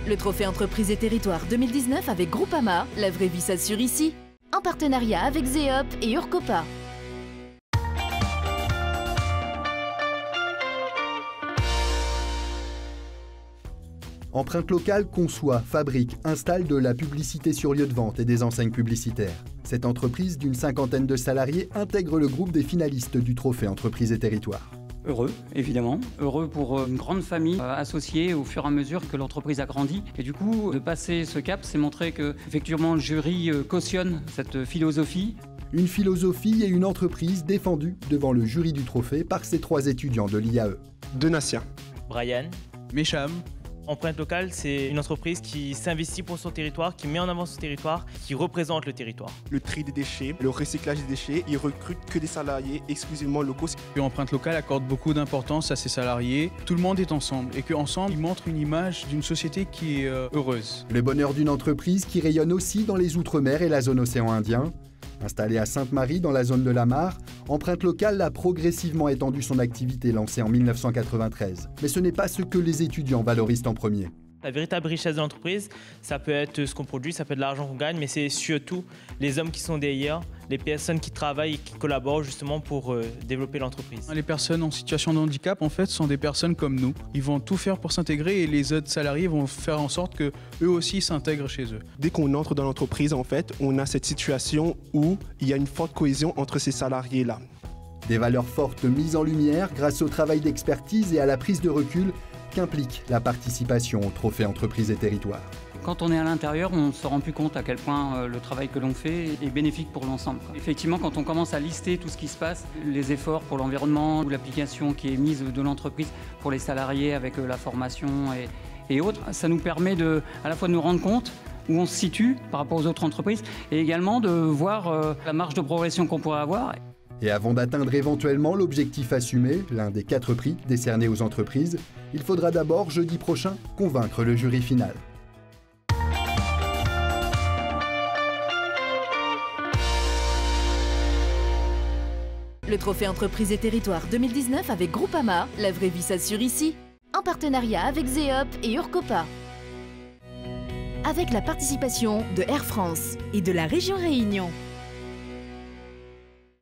Le trophée Entreprise et Territoire 2019 avec Groupama, la vraie vie s'assure ici. En partenariat avec Zeop et Urcopa. Empreinte locale conçoit, fabrique, installe de la publicité sur lieu de vente et des enseignes publicitaires. Cette entreprise d'une 50aine de salariés intègre le groupe des finalistes du trophée Entreprise et Territoire. Heureux, évidemment. Heureux pour une grande famille associée au fur et à mesure que l'entreprise a grandi. Et du coup, de passer ce cap, c'est montrer que, effectivement, le jury cautionne cette philosophie. Une philosophie et une entreprise défendue devant le jury du trophée par ces 3 étudiants de l'IAE. Donatien, Brian, Mécham. Empreinte locale, c'est une entreprise qui s'investit pour son territoire, qui met en avant son territoire, qui représente le territoire. le tri des déchets, le recyclage des déchets, ils recrutent que des salariés exclusivement locaux. Puis Empreinte locale accorde beaucoup d'importance à ses salariés. Tout le monde est ensemble et qu'ensemble, ils montrent une image d'une société qui est heureuse. Le bonheur d'une entreprise qui rayonne aussi dans les Outre-mer et la zone océan Indien. Installée à Sainte-Marie dans la zone de la Mare, Empreinte locale a progressivement étendu son activité lancée en 1993. Mais ce n'est pas ce que les étudiants valorisent en premier. La véritable richesse de l'entreprise, ça peut être ce qu'on produit, ça peut être l'argent qu'on gagne, mais c'est surtout les hommes qui sont derrière, les personnes qui travaillent et qui collaborent justement pour développer l'entreprise. Les personnes en situation de handicap, en fait, sont des personnes comme nous. Ils vont tout faire pour s'intégrer et les autres salariés vont faire en sorte que eux aussi s'intègrent chez eux. Dès qu'on entre dans l'entreprise, en fait, on a cette situation où il y a une forte cohésion entre ces salariés-là. Des valeurs fortes mises en lumière grâce au travail d'expertise et à la prise de recul qu'implique la participation au trophée Entreprise et Territoire. Quand on est à l'intérieur, on ne se rend plus compte à quel point le travail que l'on fait est bénéfique pour l'ensemble. Effectivement, quand on commence à lister tout ce qui se passe, les efforts pour l'environnement, ou l'application qui est mise de l'entreprise pour les salariés avec la formation et autres, ça nous permet à la fois de nous rendre compte où on se situe par rapport aux autres entreprises et également de voir la marge de progression qu'on pourrait avoir. Et avant d'atteindre éventuellement l'objectif assumé, l'un des 4 prix décernés aux entreprises, il faudra d'abord, jeudi prochain, convaincre le jury final. Le trophée Entreprise et Territoire 2019 avec Groupama, la vraie vie s'assure ici. En partenariat avec Zeop et Urcopa. Avec la participation de Air France et de la région Réunion.